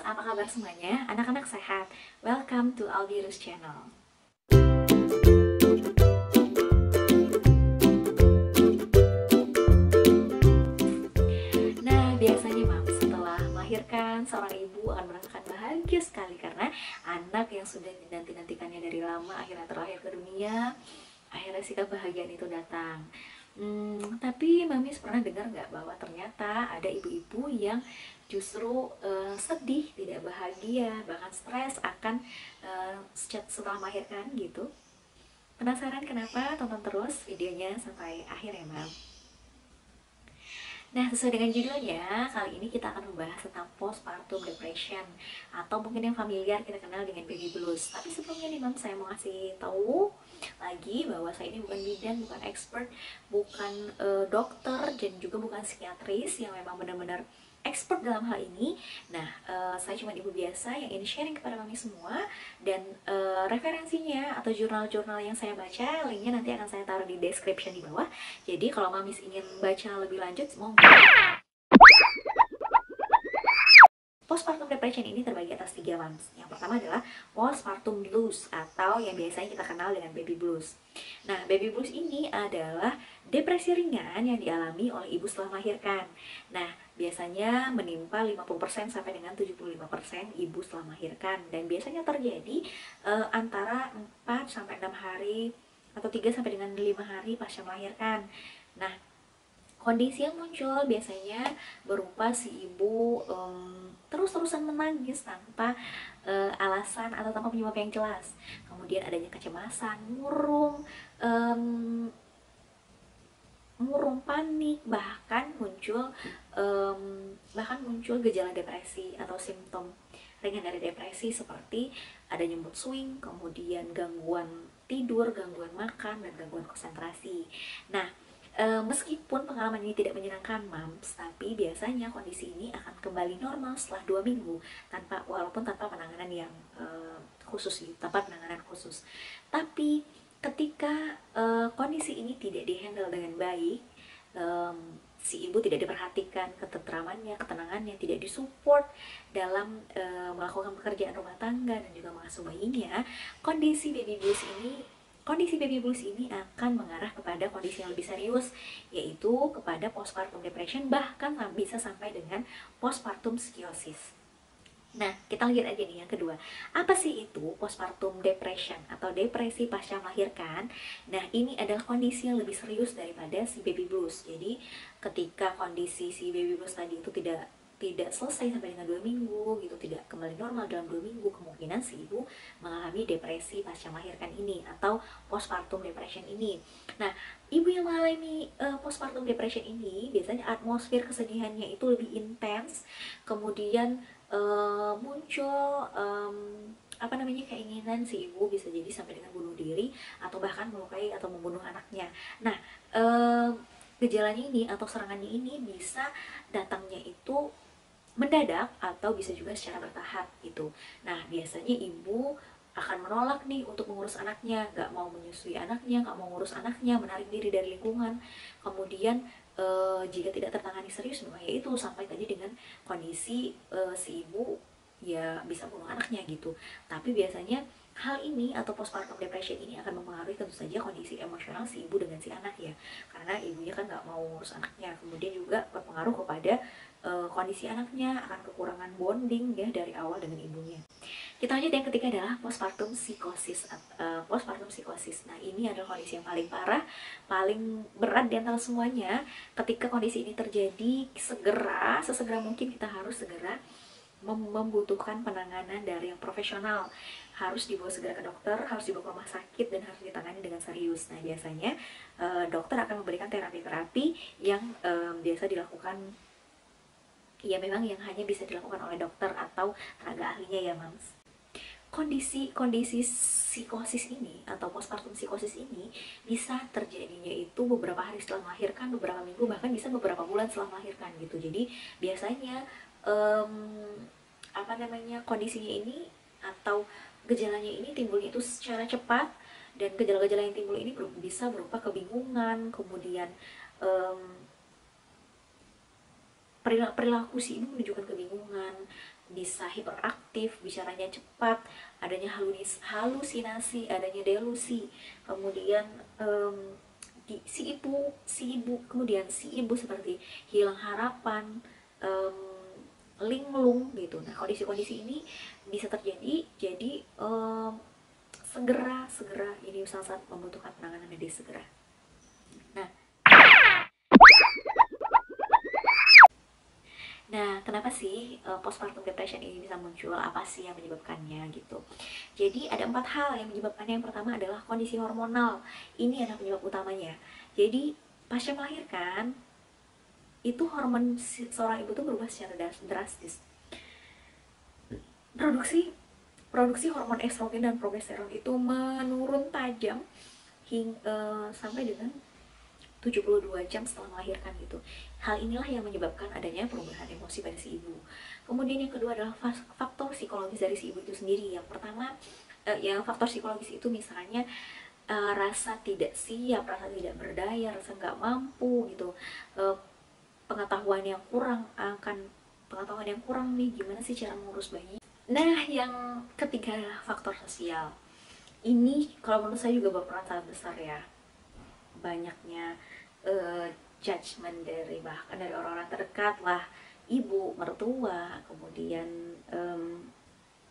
apa kabar semuanya? Anak-anak sehat? Welcome to Alvirus Channel. Nah, biasanya setelah melahirkan, seorang ibu akan merasakan bahagia sekali karena anak yang sudah dinanti-nantikannya dari lama akhirnya terlahir ke dunia. Akhirnya si kebahagiaan itu datang. Tapi Mamis pernah dengar nggak bahwa ternyata ada ibu-ibu yang justru sedih, tidak bahagia, bahkan stres akan setelah melahirkan gitu. Penasaran kenapa? Tonton terus videonya sampai akhir ya, Mam. Nah, sesuai dengan judulnya, kali ini kita akan membahas tentang postpartum depression atau mungkin yang familiar kita kenal dengan baby blues. Tapi sebelumnya nih, Mam, saya mau kasih tahu lagi bahwa saya ini bukan bidan, bukan expert, bukan dokter, dan juga bukan psikiatris yang memang benar-benar expert dalam hal ini. Nah, saya cuma ibu biasa yang ingin sharing kepada Mami semua, dan referensinya atau jurnal-jurnal yang saya baca, linknya nanti akan saya taruh di description di bawah. Jadi kalau Mami ingin baca lebih lanjut, monggo. Postpartum depression ini terbagi atas 3 mams. Yang pertama adalah postpartum blues atau yang biasanya kita kenal dengan baby blues. Nah, baby blues ini adalah depresi ringan yang dialami oleh ibu setelah melahirkan. Nah, biasanya menimpa 50% sampai dengan 75% ibu setelah melahirkan, dan biasanya terjadi antara 4 sampai 6 hari atau 3 sampai dengan 5 hari pasca melahirkan. Nah, kondisi yang muncul biasanya berupa si ibu terus-terusan menangis tanpa alasan atau tanpa penyebab yang jelas. Kemudian adanya kecemasan, murung, panik, bahkan muncul gejala depresi atau simptom ringan dari depresi seperti adanya mood swing, kemudian gangguan tidur, gangguan makan, dan gangguan konsentrasi. Nah, meskipun pengalaman ini tidak menyenangkan, Mams, tapi biasanya kondisi ini akan kembali normal setelah 2 minggu walaupun tanpa penanganan yang tanpa penanganan khusus. Tapi ketika kondisi ini tidak dihandle dengan baik, si ibu tidak diperhatikan ketentramannya, ketenangannya, tidak disupport dalam melakukan pekerjaan rumah tangga dan juga mengasuh bayinya, kondisi baby blues ini akan mengarah kepada kondisi yang lebih serius, yaitu kepada postpartum depression, bahkan bisa sampai dengan postpartum psikosis. Nah, kita lihat aja nih yang kedua. Apa sih itu postpartum depression atau depresi pasca melahirkan? Nah, ini adalah kondisi yang lebih serius daripada si baby blues. Jadi, ketika kondisi si baby blues tadi itu tidak selesai sampai dengan 2 minggu gitu, tidak kembali normal dalam 2 minggu, kemungkinan si ibu mengalami depresi pasca melahirkan ini atau postpartum depression ini. Nah, ibu yang mengalami postpartum depression ini biasanya atmosfer kesedihannya itu lebih intens, kemudian muncul keinginan si ibu bisa jadi sampai dengan bunuh diri atau bahkan melukai atau membunuh anaknya. Nah, gejalanya ini atau serangannya ini bisa datangnya itu mendadak atau bisa juga secara bertahap gitu. Nah, biasanya ibu akan menolak nih untuk mengurus anaknya, nggak mau menyusui anaknya, nggak mau ngurus anaknya, menarik diri dari lingkungan. Kemudian jika tidak tertangani serius, yaitu sampai tadi dengan kondisi si ibu ya bisa bunuh anaknya gitu. Tapi biasanya hal ini atau postpartum depression ini akan mempengaruhi tentu saja kondisi emosional si ibu dengan si anak ya, karena ibunya kan nggak mau ngurus anaknya. Kemudian juga berpengaruh kepada kondisi anaknya, akan kekurangan bonding ya dari awal dengan ibunya. Kita lanjut, yang ketiga adalah postpartum psikosis. Nah, ini adalah kondisi yang paling parah, paling berat di antara semuanya. Ketika kondisi ini terjadi, sesegera mungkin kita harus segera membutuhkan penanganan dari yang profesional. Harus dibawa segera ke dokter, harus dibawa ke rumah sakit, dan harus ditangani dengan serius. Nah, biasanya dokter akan memberikan terapi-terapi yang biasa dilakukan, ya memang yang hanya bisa dilakukan oleh dokter atau tenaga ahlinya ya, Mams. Kondisi psikosis ini atau postpartum psikosis ini bisa terjadinya itu beberapa hari setelah melahirkan, beberapa minggu, bahkan bisa beberapa bulan setelah melahirkan gitu. Jadi biasanya kondisinya ini atau gejalanya ini timbulnya itu secara cepat, dan gejala-gejala yang timbul ini bisa berupa kebingungan, kemudian perilaku si ibu menunjukkan kebingungan, bisa hiperaktif, bicaranya cepat, adanya halusinasi, adanya delusi, kemudian kemudian si ibu seperti hilang harapan, em, linglung gitu. Nah, kondisi-kondisi ini bisa terjadi, jadi segera segera ini sangat membutuhkan penanganan medis segera. Nah, kenapa sih postpartum depression ini bisa muncul? Apa sih yang menyebabkannya gitu? Jadi ada 4 hal yang menyebabkannya. Yang pertama adalah kondisi hormonal. Ini adalah penyebab utamanya. Jadi pasca melahirkan itu hormon seorang ibu tuh berubah secara drastis. Produksi produksi hormon estrogen dan progesteron itu menurun tajam hingga sampai dengan 72 jam setelah melahirkan gitu. Hal inilah yang menyebabkan adanya perubahan emosi pada si ibu. Kemudian yang kedua adalah faktor psikologis dari si ibu itu sendiri. Yang pertama, yang faktor psikologis itu misalnya rasa tidak siap, rasa tidak berdaya, rasa nggak mampu gitu, pengetahuan yang kurang pengetahuan yang kurang nih gimana sih cara mengurus bayi. Nah, yang ketiga adalah faktor sosial. Ini kalau menurut saya juga berperan sangat besar ya. Banyaknya judgement bahkan dari orang-orang terdekat lah, ibu, mertua, kemudian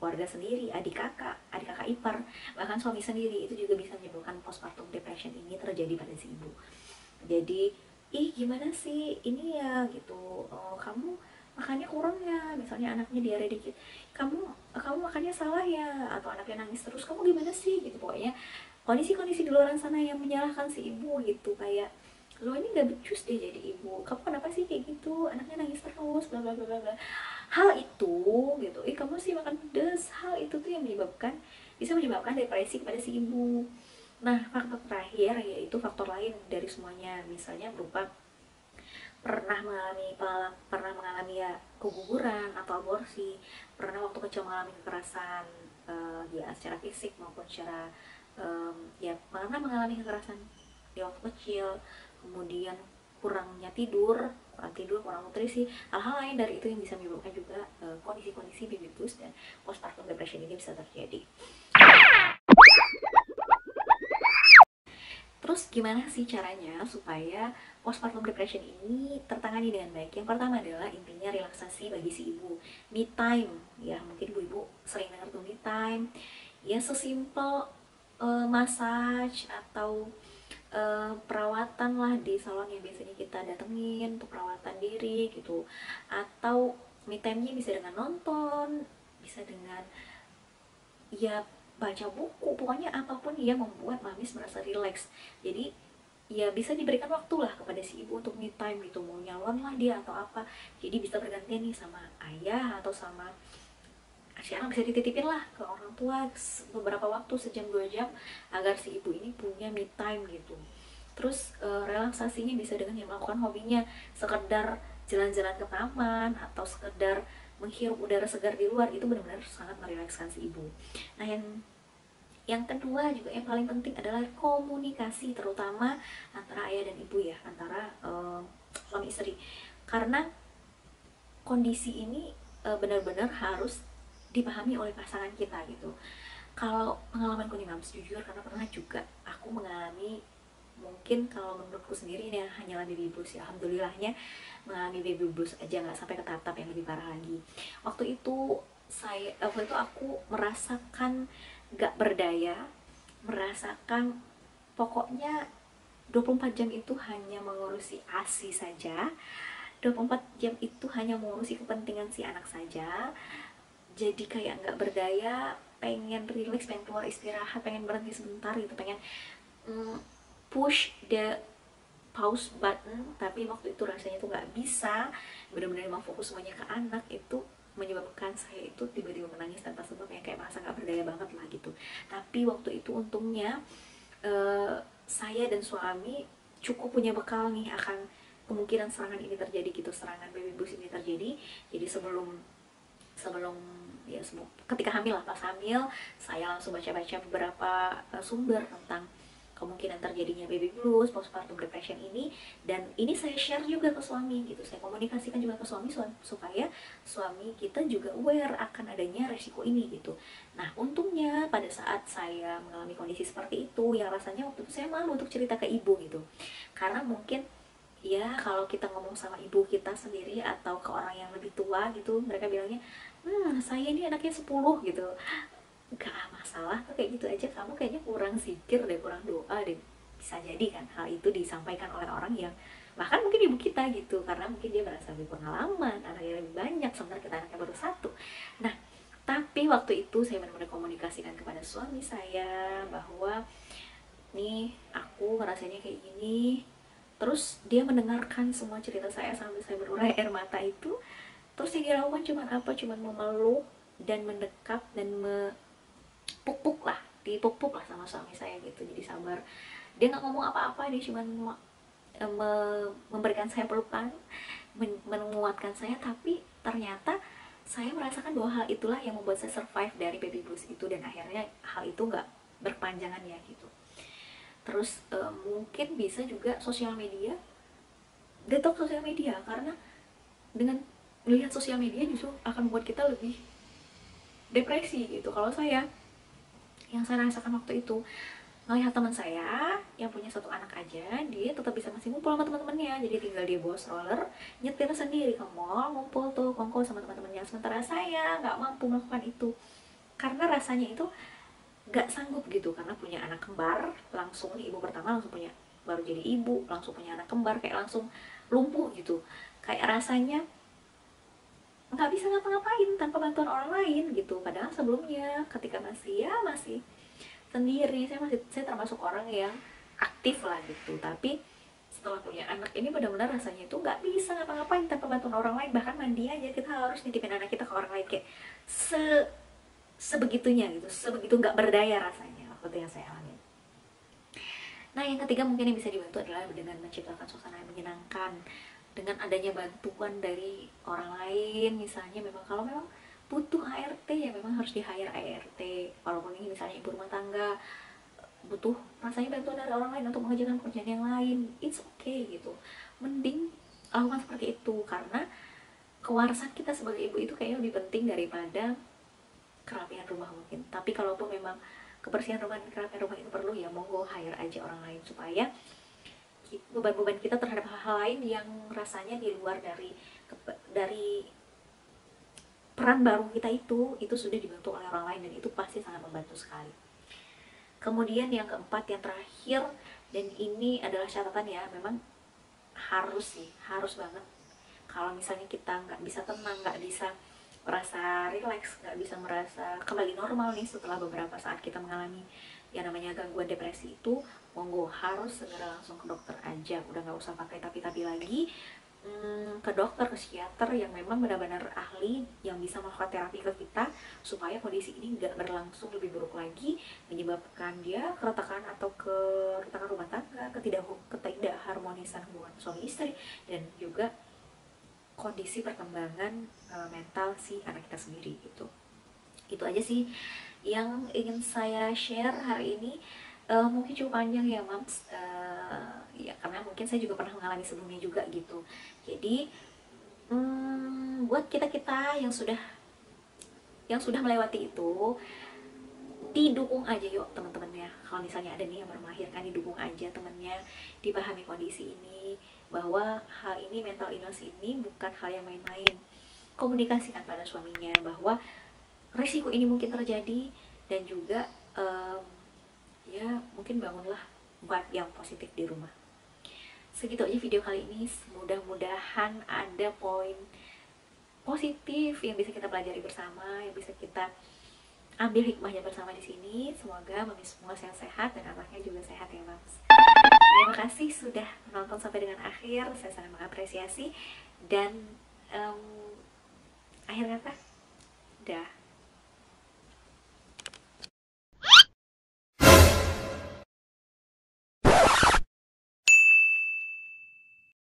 warga sendiri, adik kakak ipar, bahkan suami sendiri, itu juga bisa menyebabkan postpartum depression ini terjadi pada si ibu. Jadi, ih gimana sih ini ya gitu, kamu makannya kurang ya, misalnya anaknya diare dikit, kamu kamu makannya salah ya, atau anaknya nangis terus, kamu gimana sih gitu. Pokoknya kondisi-kondisi di luar sana yang menyalahkan si ibu gitu, kayak lo ini gak becus deh jadi ibu, kamu kenapa sih kayak gitu, anaknya nangis terus, bla bla bla bla. Hal itu gitu, kamu sih makan pedas, hal itu tuh yang bisa menyebabkan depresi pada si ibu. Nah, faktor terakhir yaitu faktor lain dari semuanya, misalnya berupa pernah mengalami ya keguguran atau aborsi, pernah waktu kecil mengalami kekerasan, ya secara fisik maupun secara ya pernah mengalami kekerasan di waktu kecil, kemudian kurang tidur, kurang nutrisi, hal-hal lain dari itu yang bisa menyebabkan juga kondisi-kondisi baby blues dan postpartum depression ini bisa terjadi. Terus gimana sih caranya supaya postpartum depression ini tertangani dengan baik? Yang pertama adalah intinya relaksasi bagi si ibu, me time. Ya mungkin ibu-ibu sering dengar tuh me time. Ya sesimpel massage atau perawatan lah di salon yang biasanya kita datengin untuk perawatan diri gitu. Atau me time-nya bisa dengan nonton, bisa dengan ya baca buku, pokoknya apapun yang membuat mamis merasa rileks. Jadi ya bisa diberikan waktu lah kepada si ibu untuk me time gitu, mau nyalon lah dia atau apa, jadi bisa bergantian nih sama ayah atau sama si anak, bisa dititipin lah ke orang tua beberapa waktu, sejam 2 jam, agar si ibu ini punya me time gitu. Terus relaksasinya bisa dengan yang melakukan hobinya, sekedar jalan-jalan ke taman atau sekedar menghirup udara segar di luar, itu benar-benar sangat merilekskan si ibu. Nah, yang kedua juga yang paling penting adalah komunikasi, terutama antara ayah dan ibu ya, antara suami istri, karena kondisi ini benar-benar harus dipahami oleh pasangan kita gitu. Kalau pengalamanku nih Mams, jujur karena pernah juga aku mengalami, mungkin kalau menurutku sendiri ini hanyalah baby blues ya, alhamdulillahnya mengalami baby blues aja, nggak sampai ke tahap yang lebih parah lagi. Waktu itu aku merasakan gak berdaya, merasakan pokoknya 24 jam itu hanya mengurusi ASI saja, 24 jam itu hanya mengurusi kepentingan si anak saja. Jadi kayak nggak berdaya, pengen relax, pengen keluar istirahat, pengen berhenti sebentar gitu, pengen push the pause button, tapi waktu itu rasanya tuh nggak bisa, benar-benar emang fokus semuanya ke anak. Itu menyebabkan saya itu tiba-tiba menangis tanpa sebab, yang kayak merasa nggak berdaya banget lah gitu. Tapi waktu itu untungnya saya dan suami cukup punya bekal nih akan kemungkinan serangan ini terjadi gitu, serangan baby blues ini terjadi. Jadi sebelum sebelum ketika hamil lah, pas hamil saya langsung baca-baca beberapa sumber tentang kemungkinan terjadinya baby blues, postpartum depression ini. Dan ini saya share juga ke suami gitu, saya komunikasikan juga ke suami supaya suami kita juga aware akan adanya resiko ini gitu. Nah untungnya pada saat saya mengalami kondisi seperti itu, yang rasanya waktu itu saya malu untuk cerita ke ibu gitu, karena mungkin ya kalau kita ngomong sama ibu kita sendiri atau ke orang yang lebih tua gitu, mereka bilangnya saya ini anaknya 10 gitu. Gak masalah tuh, kayak gitu aja, kamu kayaknya kurang zikir deh, kurang doa deh. Bisa jadi kan hal itu disampaikan oleh orang yang bahkan mungkin ibu kita gitu, karena mungkin dia merasa lebih pengalaman, anaknya lebih banyak, sementara kita anaknya baru satu. Nah tapi waktu itu saya benar-benar komunikasikan kepada suami saya bahwa nih aku rasanya kayak gini. Terus dia mendengarkan semua cerita saya sambil saya berurai air mata itu. Terus yang dia lakukan cuma apa, cuma memeluk dan mendekap dan pupuk lah, dipupuk lah sama suami saya gitu, jadi sabar. Dia nggak ngomong apa-apa, dia cuma memberikan saya pelukan, menguatkan saya. Tapi ternyata saya merasakan bahwa hal itulah yang membuat saya survive dari baby blues itu, dan akhirnya hal itu nggak berpanjangan ya gitu. Terus mungkin bisa juga sosial media, detox sosial media, karena dengan melihat sosial media justru akan membuat kita lebih depresi gitu. Kalau saya, yang saya rasakan waktu itu, ngelihat teman saya yang punya satu anak aja, dia tetap bisa masih ngumpul sama teman-temannya. Jadi tinggal dia bawa stroller, nyetir sendiri ke mall, ngumpul tuh kongko sama teman-temannya. Sementara saya nggak mampu melakukan itu, karena rasanya itu nggak sanggup gitu, karena punya anak kembar, langsung ibu pertama langsung punya, baru jadi ibu langsung punya anak kembar, kayak langsung lumpuh gitu. Kayak rasanya nggak bisa ngapa-ngapain tanpa bantuan orang lain gitu. Padahal sebelumnya ketika masih sendiri, saya termasuk orang yang aktif lah gitu. Tapi setelah punya anak ini benar-benar rasanya itu nggak bisa ngapa-ngapain tanpa bantuan orang lain. Bahkan mandi aja kita harus nitipin anak kita ke orang lain, kayak sebegitunya gitu, sebegitu nggak berdaya rasanya waktu itu yang saya alami. Nah yang ketiga mungkin yang bisa dibantu adalah dengan menciptakan suasana yang menyenangkan, dengan adanya bantuan dari orang lain. Misalnya kalau memang butuh ART ya memang harus di hire ART. Walaupun ini misalnya ibu rumah tangga butuh rasanya bantuan dari orang lain untuk mengerjakan pekerjaan yang lain, it's okay gitu, mending lakukan seperti itu, karena kewarasan kita sebagai ibu itu kayaknya lebih penting daripada kerapian rumah mungkin. Tapi kalaupun memang kebersihan rumah dan kerapian rumah itu perlu, ya monggo hire aja orang lain, supaya beban-beban kita terhadap hal-hal lain yang rasanya di luar dari peran baru kita itu sudah dibantu oleh orang lain, dan itu pasti sangat membantu sekali. Kemudian yang keempat, yang terakhir, dan ini adalah catatan ya, memang harus banget. Kalau misalnya kita nggak bisa tenang, nggak bisa merasa rileks, nggak bisa merasa kembali normal nih setelah beberapa saat kita mengalami yang namanya gangguan depresi itu, monggo harus segera langsung ke dokter aja. Udah nggak usah pakai tapi-tapi lagi, ke dokter, ke psikiater yang memang benar-benar ahli, yang bisa melakukan terapi ke kita, supaya kondisi ini nggak berlangsung lebih buruk lagi, menyebabkan dia keretakan atau keretakan rumah tangga, ketidakharmonisan hubungan suami istri, dan juga kondisi perkembangan mental si anak kita sendiri gitu. Itu aja sih yang ingin saya share hari ini. Mungkin cukup panjang ya Mams, ya karena mungkin saya juga pernah mengalami sebelumnya juga gitu. Jadi buat kita yang sudah melewati itu, didukung aja yuk teman-temannya. Kalau misalnya ada nih yang baru melahirkan, didukung aja temennya, dipahami kondisi ini, bahwa hal ini, mental illness ini bukan hal yang main-main. Komunikasikan pada suaminya bahwa risiko ini mungkin terjadi, dan juga ya mungkin bangunlah vibe yang positif di rumah. Segitu aja video kali ini, mudah-mudahan ada poin positif yang bisa kita pelajari bersama, yang bisa kita ambil hikmahnya bersama di sini. Semoga mami semua sehat-sehat dan anaknya juga sehat ya Mams. Terima kasih sudah menonton sampai dengan akhir, saya sangat mengapresiasi. Dan akhir kata, dah.